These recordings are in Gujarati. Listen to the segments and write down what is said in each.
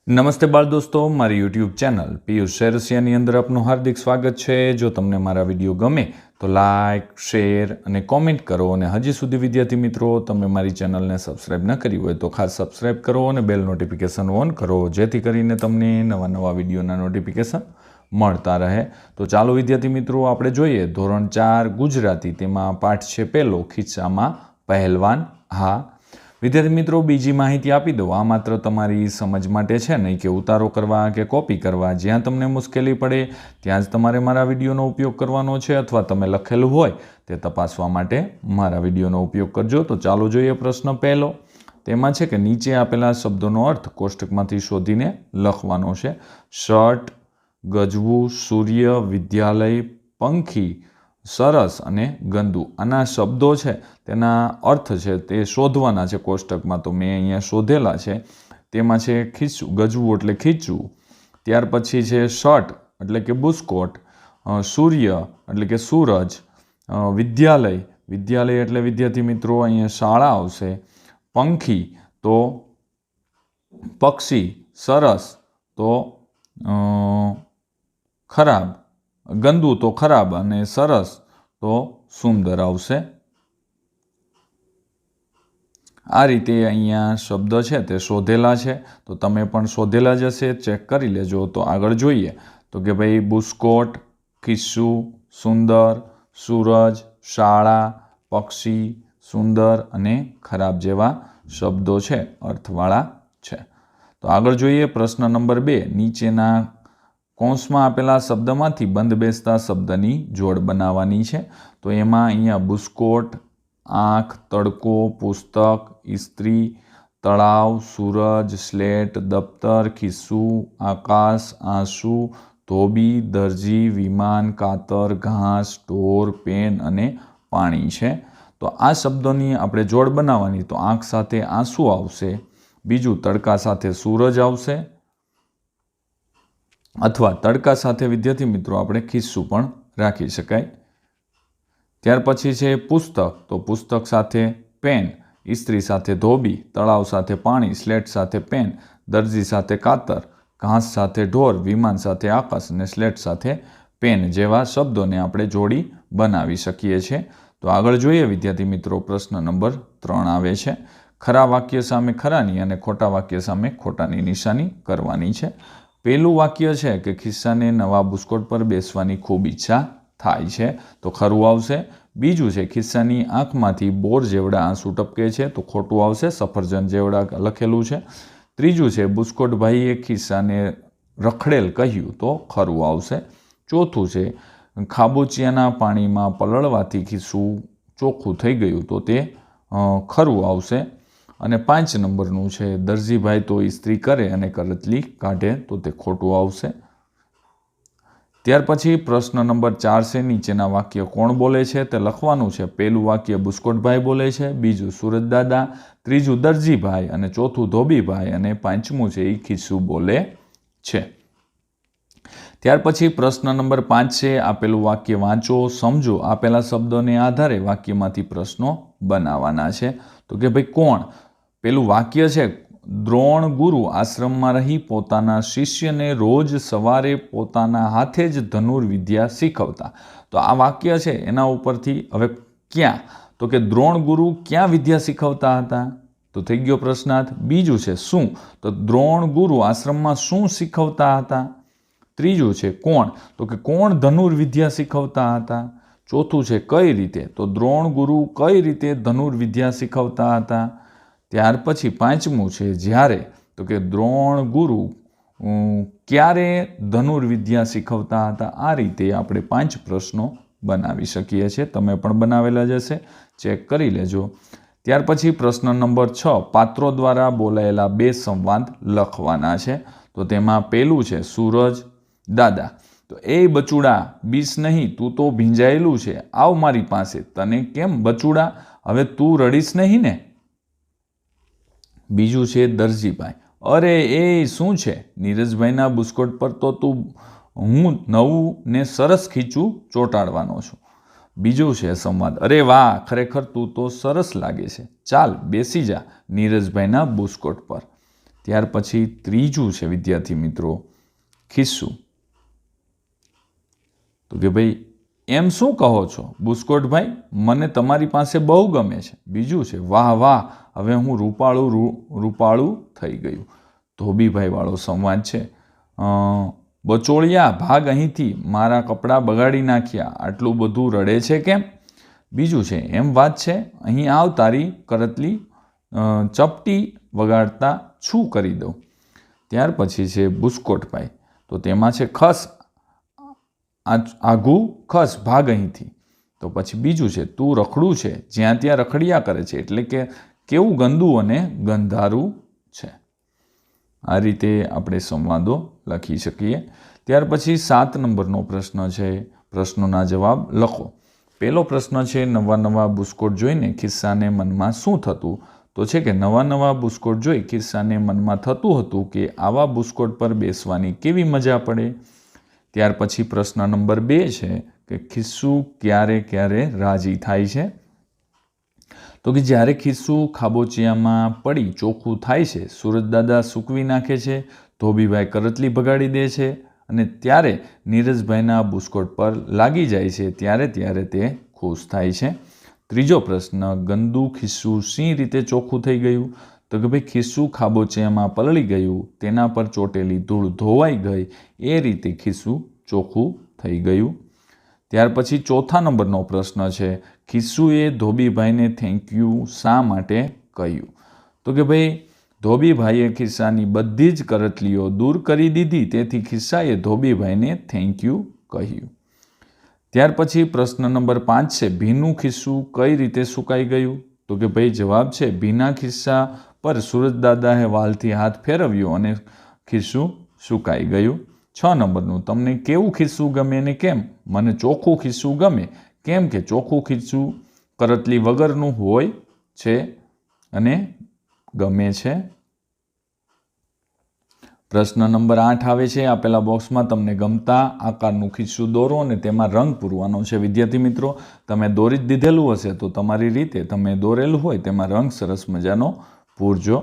નમસ્તે બાળ દોસ્તો, મારી યુટ્યુબ ચેનલ પિયુષ શેરસિયાની અંદર આપનું હાર્દિક સ્વાગત છે। જો તમને મારા વિડીયો ગમે તો લાઇક, શેર અને કોમેન્ટ કરો અને હજી સુધી વિદ્યાર્થી મિત્રો તમે મારી ચેનલને સબસ્ક્રાઈબ ન કરી હોય તો ખાસ સબસ્ક્રાઈબ કરો અને બેલ નોટિફિકેશન ઓન કરો, જેથી કરીને તમને નવા વિડીયોના નોટિફિકેશન મળતા રહે। તો ચાલો વિદ્યાર્થી મિત્રો આપણે જોઈએ ધોરણ 4 ગુજરાતી, તેમાં પાઠ છે પહેલો, ખિસ્સામાં પહેલવાન હા। વિદ્યાર્થી મિત્રો બીજી માહિતી આપી દઉં, આ માત્ર તમારી સમજ માટે છે, નહીં કે ઉતારો કરવા કે કોપી કરવા। જ્યાં તમને મુશ્કેલી પડે ત્યાં જ તમારે મારા વિડીયોનો ઉપયોગ કરવાનો છે, અથવા તમે લખેલું હોય તે તપાસવા માટે મારા વિડીયોનો ઉપયોગ કરજો। તો ચાલો જોઈએ પ્રશ્ન પહેલો, તેમાં છે કે નીચે આપેલા શબ્દોનો અર્થ કોષ્ટકમાંથી શોધીને લખવાનો છે। શર્ટ, ગજવું, સૂર્ય, વિદ્યાલય, પંખી, સરસ અને ગંદુ, આના શબ્દો છે તેના અર્થ છે તે શોધવાના છે કોષ્ટકમાં। તો મેં અહીંયા શોધેલા છે। તેમાં છે ખીચવું, ગજવું એટલે ખીચવું, ત્યાર પછી છે શર્ટ એટલે કે બુસ્કોટ, સૂર્ય એટલે કે સૂરજ, વિદ્યાલય એટલે વિદ્યાર્થી મિત્રો અહીંયા શાળા આવશે, પંખી તો પક્ષી, સરસ તો ખરાબ, ગંદુ તો ખરાબ અને સરસ તો સુંદર આવશે। આ રીતે અહીંયા શબ્દ છે તે શોધેલા છે, તો તમે પણ શોધેલા જ હશે, ચેક કરી લેજો। તો આગળ જોઈએ તો કે ભાઈ બુસ્કોટ, ખિસ્સું, સુંદર, સૂરજ, શાળા, પક્ષી, સુંદર અને ખરાબ જેવા શબ્દો છે અર્થવાળા છે। તો આગળ જોઈએ પ્રશ્ન નંબર 2, નીચેના કૌંસમાં આપેલા શબ્દમાંથી બંધ બેસતા શબ્દની જોડ બનાવવાની છે। તો એમાં અહીંયા બુસ્કોટ, આંખ, તડકો, પુસ્તક, ઇસ્ત્રી, તળાવ, સૂરજ, સ્લેટ, દફતર, ખિસ્સું, આકાશ, આંસુ, ધોબી, દરજી, વિમાન, કાતર, ઘાસ, ઢોર, પેન અને પાણી છે। તો આ શબ્દોની આપણે જોડ બનાવવાની, તો આંખ સાથે આંસુ આવશે, બીજું તડકા સાથે સૂરજ આવશે, અથવા તડકા સાથે વિદ્યાર્થી મિત્રો આપણે ખિસ્સું પણ રાખી શકાય। ત્યાર પછી છે પુસ્તક, તો પુસ્તક સાથે પેન, ઇસ્ત્રી સાથે ધોબી, તળાવ સાથે પાણી, સ્લેટ સાથે પેન, દરજી સાથે કાતર, ઘાસ સાથે ઢોર, વિમાન સાથે આકાશ અને સ્લેટ સાથે પેન જેવા શબ્દોને આપણે જોડી બનાવી શકીએ છીએ। તો આગળ જોઈએ વિદ્યાર્થી મિત્રો પ્રશ્ન નંબર 3 આવે છે, ખરા વાક્ય સામે ખરાની અને ખોટા વાક્ય સામે ખોટાની નિશાની કરવાની છે। પહેલું વાક્ય છે કે ખિસ્સાને નવા બુસ્કોટ પર બેસવાની ખૂબ ઈચ્છા થાય છે, તો ખરું આવશે। બીજું છે ખિસ્સાની આંખમાંથી બોર જેવડા આંસુ ટપકે છે, તો ખોટું આવશે, સફરજન જેવડા લખેલું છે। ત્રીજું છે બુસ્કોટભાઈએ ખિસ્સાને રખડેલ કહ્યું, તો ખરું આવશે। ચોથું છે ખાબોચિયાના પાણીમાં પલળવાથી ખિસ્સું ચોખ્ખું થઈ ગયું, તો તે ખરું આવશે। અને 5 નંબરનું છે દરજીભાઈ તો ઇસ્ત્રી કરે અને કરચલી કાઢે, તો તે ખોટું આવશે। ત્યાર પછી પ્રશ્ન નંબર 4 છે, નીચેના વાક્ય કોણ બોલે છે તે લખવાનું છે। પહેલું વાક્ય બુસ્કોટભાઈ બોલે છે, બીજું સુરજદાદા, ત્રીજું દરજીભાઈ અને ચોથું ધોબીભાઈ અને પાંચમું છે એ ખિસ્સું બોલે છે। ત્યાર પછી પ્રશ્ન નંબર 5 છે, આપેલું વાક્ય વાંચો, સમજો, આપેલા શબ્દોને આધારે વાક્યમાંથી પ્રશ્નો બનાવવાના છે। તો કે ભાઈ કોણ, પેલું વાક્ય છે દ્રોણ ગુરુ આશ્રમમાં રહી પોતાના શિષ્યને રોજ સવારે પોતાના હાથે જ ધનુર્વિદ્યા શીખવતા। તો આ વાક્ય છે એના ઉપરથી હવે ક્યાં, તો કે દ્રોણ ગુરુ ક્યાં વિદ્યા શીખવતા હતા, તો થઈ ગયો પ્રશ્નાર્થ। બીજું છે શું, તો દ્રોણ ગુરુ આશ્રમમાં શું શીખવતા હતા। ત્રીજું છે કોણ, તો કે કોણ ધનુર્વિદ્યા શીખવતા હતા। ચોથું છે કઈ રીતે, તો દ્રોણ ગુરુ કઈ રીતે ધનુર્વિદ્યા શીખવતા હતા। ત્યાર પછી પાંચમું છે જ્યારે, તો કે દ્રોણ ગુરુ ક્યારે ધનુર્વિદ્યા શીખવતા હતા। આ રીતે આપણે 5 પ્રશ્નો બનાવી શકીએ છીએ, તમે પણ બનાવેલા જ હશે, ચેક કરી લેજો। ત્યાર પછી પ્રશ્ન નંબર 6, પાત્રો દ્વારા બોલાયેલા 2 સંવાદ લખવાના છે। તો તેમાં પહેલું છે સૂરજ દાદા, તો એ બચુડા બીસ નહીં, તું તો ભીંજાયેલું છે, આવ મારી પાસે, તને કેમ બચુડા, હવે તું રડીશ નહીં ને। બીજું છે દરજીભાઈ, અરે એ શું છે, નીરજભાઈના બુસ્કોટ પર તો હું નવું ને સરસ ખીચું ચોંટાડવાનો છું। બીજું છે સંવાદ, અરે વાહ, ખરેખર તું તો સરસ લાગે છે, ચાલ બેસી જા નીરજભાઈના બુસ્કોટ પર। ત્યાર પછી ત્રીજું છે વિદ્યાર્થી મિત્રો ખિસ્સું. તો કે ભાઈ એમ શું કહો છો બુસ્કોટભાઈ, મને તમારી પાસે બહુ ગમે છે. બીજું છે વાહ વાહ, હવે હું રૂપાળું થઈ ગયું. ધોબીભાઈ વાળો સંવાદ છે. બચોળિયા ભાગ અહીંથી, મારા કપડાં બગાડી નાખ્યા, આટલું બધું રડે છે કેમ? બીજું છે એમ વાત છે, અહીં આવ, તારી કરતલી ચપટી વગાડતા શું કરી દઉં. ત્યાર પછી છે બુસ્કોટભાઈ, તો તેમાં છે ખસ આઘું ખસ, ભાગ અહીંથી. તો પછી બીજું છે તું રખડું છે, જ્યાં ત્યાં રખડ્યા કરે છે, એટલે કે કેવું ગંદુ અને ગંધારું છે. આ રીતે આપણે સંવાદો લખી શકીએ. ત્યાર પછી 7 નંબરનો પ્રશ્ન છે, પ્રશ્નોના જવાબ લખો. પહેલો પ્રશ્ન છે નવા નવા બુસ્કોટ જોઈને ખિસ્સાને મનમાં શું થતું? તો છે કે નવા નવા બુસ્કોટ જોઈ ખિસ્સાને મનમાં થતું હતું કે આવા બુસ્કોટ પર બેસવાની કેવી મજા પડે. ત્યાર પછી પ્રશ્ન નંબર 2 છે કે ખિસ્સું ક્યારે ક્યારે રાજી થાય છે? તો કે જ્યારે ખિસ્સું ખાબોચિયામાં પડી ચોખ્ખું થાય છે, સુરજદાદા સૂકવી નાખે છે, ધોબીભાઈ કરતલી ભગાડી દે છે અને ત્યારે નીરજભાઈના બુસ્કોટ પર લાગી જાય છે, ત્યારે તે ખુશ થાય છે. ત્રીજો પ્રશ્ન, ગંદુ ખિસ્સું શી રીતે ચોખ્ખું થઈ ગયું? તો કે ભાઈ ખિસ્સું ખાબોચિયામાં પલળી ગયું, તેના પર ચોટેલી ધૂળ ધોવાઈ ગઈ, એ રીતે ખિસ્સું ચોખ્ખું થઈ ગયું. ત્યાર પછી 4થા નંબરનો પ્રશ્ન છે, ખિસ્સુએ ધોબીભાઈને થેન્ક યુ શા માટે કહ્યું? તો કે ભાઈ ધોબીભાઈએ ખિસ્સાની બધી જ કરતલીઓ દૂર કરી દીધી, તેથી ખિસ્સાએ ધોબીભાઈને થેન્ક યુ કહ્યું. ત્યાર પછી પ્રશ્ન નંબર 5 છે, ભીનું ખિસ્સું કઈ રીતે સુકાઈ ગયું? તો કે ભાઈ જવાબ છે, ભીના ખિસ્સા પર સુરજદાદાએ વાલથી હાથ ફેરવ્યો અને ખિસ્સું સુકાઈ ગયું. 6 નંબરનું, તમને કેવું ખિસ્સું ગમે ને કેમ? મને ચોખ્ખું ખિસ્સું ગમે. કેમ કે ચોખ્ખું ખિસ્સું કરતલી વગરનું હોય છે અને ગમે છે. પ્રશ્ન નંબર 8 આવે છે, આપેલા બોક્સમાં તમને ગમતા આકારનું ખિસ્સું દોરો અને તેમાં રંગ પૂરવાનો છે. વિદ્યાર્થી મિત્રો, તમે દોરી જ દીધેલું હશે તો તમારી રીતે તમે દોરેલું હોય તેમાં રંગ સરસ મજાનો પૂરજો.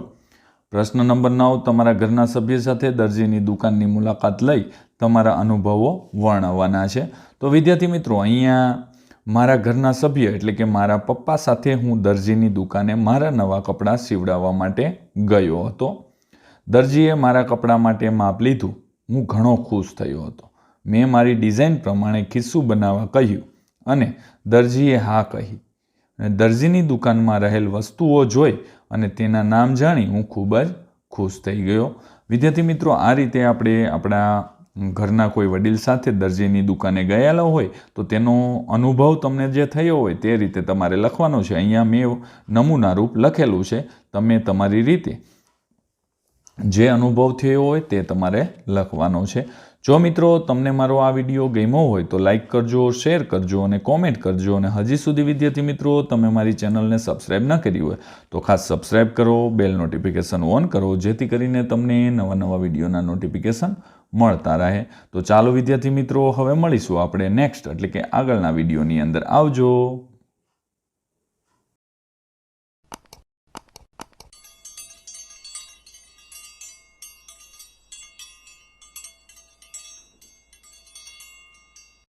પ્રશ્ન નંબર 9, તમારા ઘરના સભ્ય સાથે દરજીની દુકાનની મુલાકાત લઈ તમારા અનુભવો વર્ણવવાના છે. તો વિદ્યાર્થી મિત્રો, અહીંયા મારા ઘરના સભ્ય એટલે કે મારા પપ્પા સાથે હું દરજીની દુકાને મારા નવા કપડાં સીવડાવવા માટે ગયો હતો. દરજીએ મારા કપડાં માટે માપ લીધું. હું ઘણો ખુશ થયો હતો. મેં મારી ડિઝાઇન પ્રમાણે ખિસ્સું બનાવવા કહ્યું અને દરજીએ હા કહી. દરજીની દુકાનમાં રહેલ વસ્તુઓ જોઈ અને તેના નામ જાણી હું ખૂબ જ ખુશ થઈ ગયો. વિદ્યાર્થી મિત્રો, આ રીતે આપણે આપણા ઘરના કોઈ વડીલ સાથે દરજીની દુકાને ગયેલા હોય તો તેનો અનુભવ તમને જે થયો હોય તે રીતે તમારે લખવાનો છે. અહીંયા મેં નમૂના રૂપ લખેલું છે. તમે તમારી રીતે જે અનુભવ થયો હોય તે તમારે લખવાનો છે. જો મિત્રો તમને મારો આ વિડીયો ગમ્યો હોય તો લાઈક કરજો, શેર કરજો અને કોમેન્ટ કરજો. અને હજી સુધી વિદ્યાર્થી મિત્રો તમે મારી ચેનલને સબસ્ક્રાઈબ ન કરી હોય તો ખાસ સબસ્ક્રાઈબ કરો, બેલ નોટિફિકેશન ઓન કરો, જેથી કરીને તમને નવા નવા વિડીયોના નોટિફિકેશન મળતા રહે. તો ચાલો વિદ્યાર્થી મિત્રો, હવે મળીશું આપણે નેક્સ્ટ એટલે કે આગળના વિડીયોની અંદર. આવજો.